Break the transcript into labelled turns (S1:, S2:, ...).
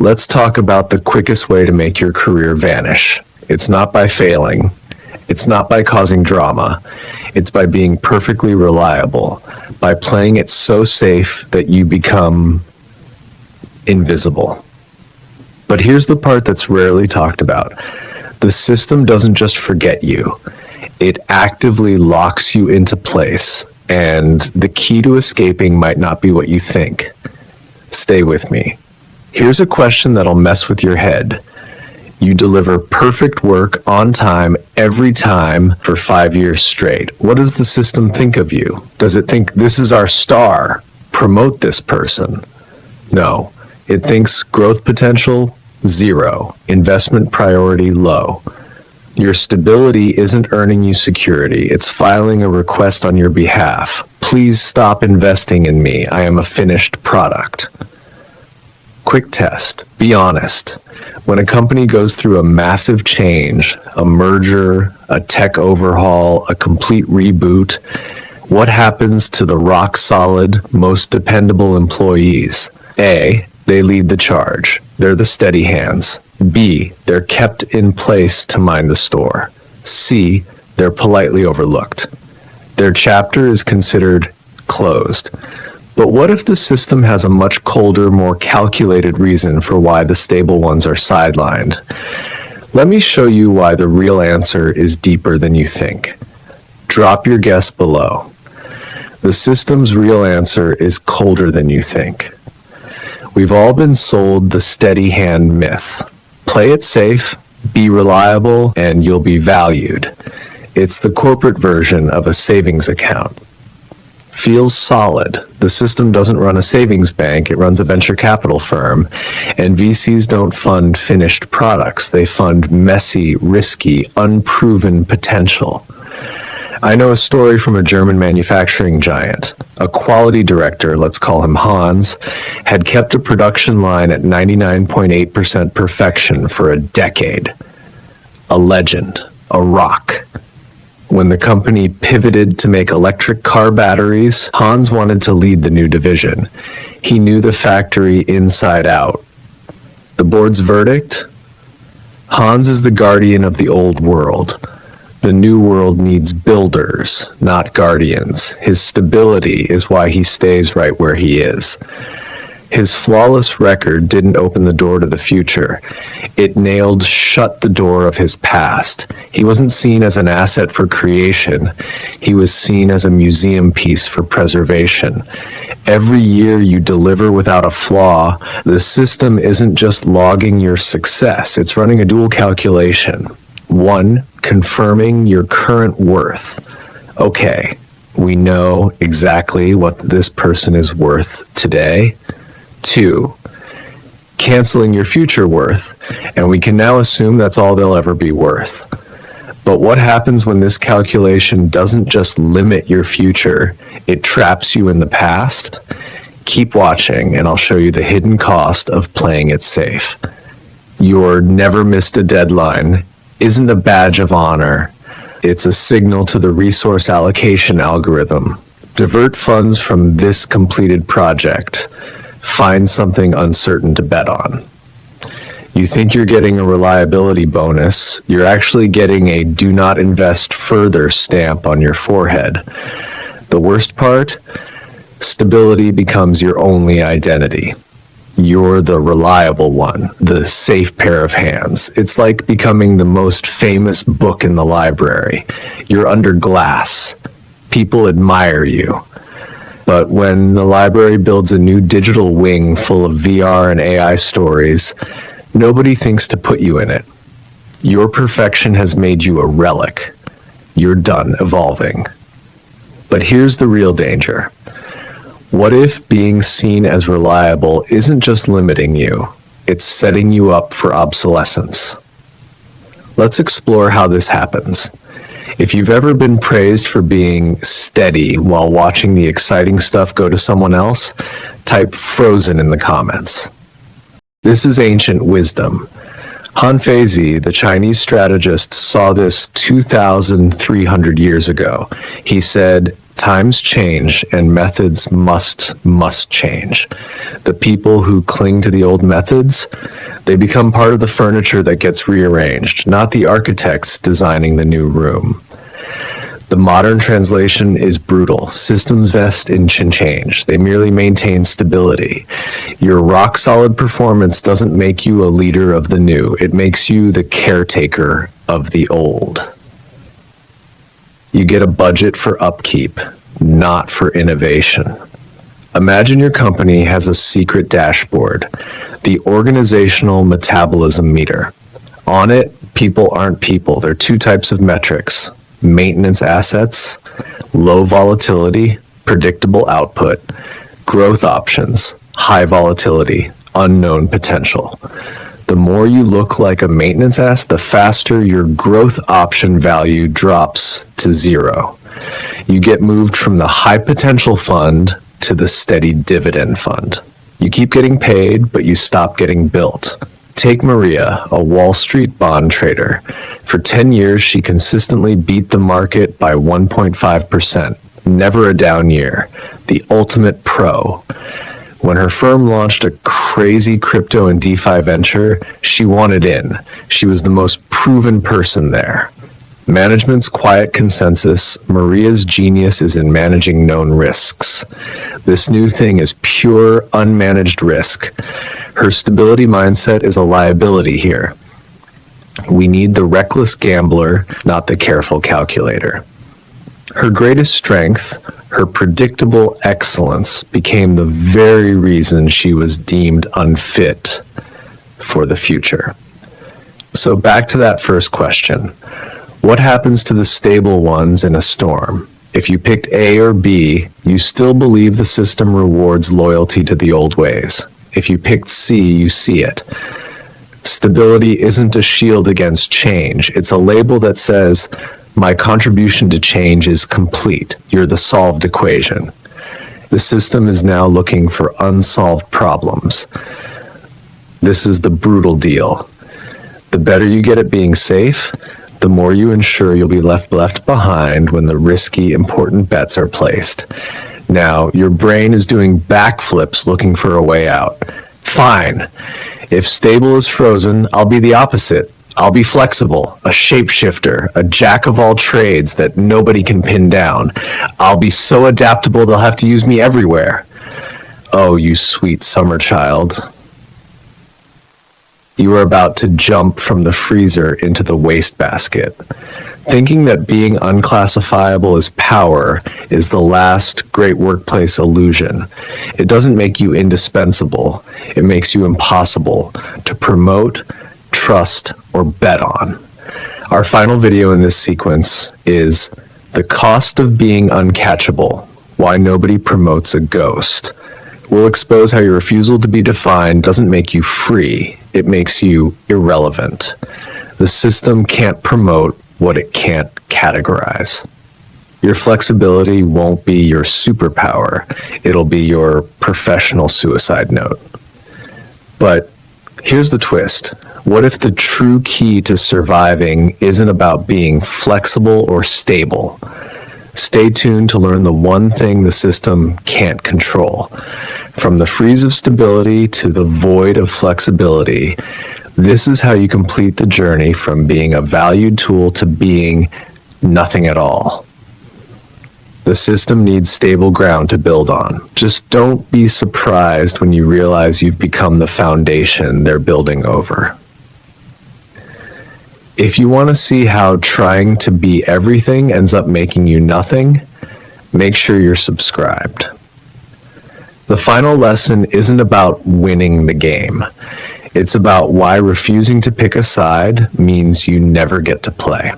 S1: Let's talk about the quickest way to make your career vanish. It's not by failing. It's not by causing drama. It's by being perfectly reliable, by playing it so safe that you become invisible. But here's the part that's rarely talked about. The system doesn't just forget you. It actively locks you into place, and the key to escaping might not be what you think. Stay with me. Here's a question that'll mess with your head. You deliver perfect work on time every time for 5 years straight. What does the system think of you? Does it think this is our star? Promote this person? No. It thinks growth potential, 0. Investment priority, low. Your stability isn't earning you security. It's filing a request on your behalf. Please stop investing in me. I am a finished product. Quick test. Be honest. When a company goes through a massive change, a merger, a tech overhaul, a complete reboot, what happens to the rock-solid, most dependable employees? A, they lead the charge. They're the steady hands. B, they're kept in place to mind the store. C, they're politely overlooked. Their chapter is considered closed. But what if the system has a much colder, more calculated reason for why the stable ones are sidelined? Let me show you why the real answer is deeper than you think. Drop your guess below. The system's real answer is colder than you think. We've all been sold the steady hand myth. Play it safe, be reliable, and you'll be valued. It's the corporate version of a savings account. Feels solid. The system doesn't run a savings bank, it runs a venture capital firm. And VCs don't fund finished products, they fund messy, risky, unproven potential. I know a story from a German manufacturing giant. A quality director, let's call him Hans, had kept a production line at 99.8% perfection for a decade. A legend, a rock. When the company pivoted to make electric car batteries, Hans wanted to lead the new division. He knew the factory inside out. The board's verdict? Hans is the guardian of the old world. The new world needs builders, not guardians. His stability is why he stays right where he is. His flawless record didn't open the door to the future. It nailed shut the door of his past. He wasn't seen as an asset for creation. He was seen as a museum piece for preservation. Every year you deliver without a flaw, the system isn't just logging your success. It's running a dual calculation. 1, confirming your current worth. Okay, we know exactly what this person is worth today. 2, canceling your future worth, and we can now assume that's all they'll ever be worth. But what happens when this calculation doesn't just limit your future, it traps you in the past? Keep watching, and I'll show you the hidden cost of playing it safe. Your never missed a deadline isn't a badge of honor. It's a signal to the resource allocation algorithm. Divert funds from this completed project. Find something uncertain to bet on. You think you're getting a reliability bonus, you're actually getting a do not invest further stamp on your forehead. The worst part? Stability becomes your only identity. You're the reliable one, the safe pair of hands. It's like becoming the most famous book in the library. You're under glass. People admire you. But when the library builds a new digital wing full of VR and AI stories, nobody thinks to put you in it. Your perfection has made you a relic. You're done evolving. But here's the real danger. What if being seen as reliable isn't just limiting you, it's setting you up for obsolescence? Let's explore how this happens. If you've ever been praised for being steady while watching the exciting stuff go to someone else, type frozen in the comments. This is ancient wisdom. Han Feizi, the Chinese strategist, saw this 2,300 years ago. He said, Times change and methods must change. The people who cling to the old methods, they become part of the furniture that gets rearranged, not the architects designing the new room. The modern translation is brutal. Systems vest in change. They merely maintain stability. Your rock-solid performance doesn't make you a leader of the new. It makes you the caretaker of the old. You get a budget for upkeep, not for innovation. Imagine your company has a secret dashboard, the organizational metabolism meter. On it, people aren't people. There are two types of metrics: maintenance assets, low volatility, predictable output; growth options, high volatility, unknown potential. The more you look like a maintenance asset, the faster your growth option value drops to zero. You get moved from the high potential fund to the steady dividend fund. You keep getting paid, but you stop getting built. Take Maria, a Wall Street bond trader. For 10 years, she consistently beat the market by 1.5%. Never a down year. The ultimate pro. When her firm launched a crazy crypto and DeFi venture, she wanted in. She was the most proven person there. Management's quiet consensus: Maria's genius is in managing known risks. This new thing is pure, unmanaged risk. Her stability mindset is a liability here. We need the reckless gambler, not the careful calculator. Her greatest strength, her predictable excellence, became the very reason she was deemed unfit for the future. So back to that first question. What happens to the stable ones in a storm? If you picked A or B, you still believe the system rewards loyalty to the old ways. If you picked C, you see it. Stability isn't a shield against change. It's a label that says, my contribution to change is complete. You're the solved equation. The system is now looking for unsolved problems. This is the brutal deal. The better you get at being safe, the more you ensure you'll be left behind when the risky, important bets are placed. Now, your brain is doing backflips looking for a way out. Fine. If stable is frozen, I'll be the opposite. I'll be flexible, a shapeshifter, a jack of all trades that nobody can pin down. I'll be so adaptable they'll have to use me everywhere. Oh, you sweet summer child. You are about to jump from the freezer into the wastebasket. Thinking that being unclassifiable is power is the last great workplace illusion. It doesn't make you indispensable. It makes you impossible to promote, trust, or bet on. Our final video in this sequence is The Cost of Being Uncatchable: Why Nobody Promotes a Ghost. We'll expose how your refusal to be defined doesn't make you free, it makes you irrelevant. The system can't promote what it can't categorize. Your flexibility won't be your superpower, it'll be your professional suicide note. But here's the twist. What if the true key to surviving isn't about being flexible or stable? Stay tuned to learn the one thing the system can't control. From the freeze of stability to the void of flexibility, this is how you complete the journey from being a valued tool to being nothing at all. The system needs stable ground to build on. Just don't be surprised when you realize you've become the foundation they're building over. If you want to see how trying to be everything ends up making you nothing, make sure you're subscribed. The final lesson isn't about winning the game. It's about why refusing to pick a side means you never get to play.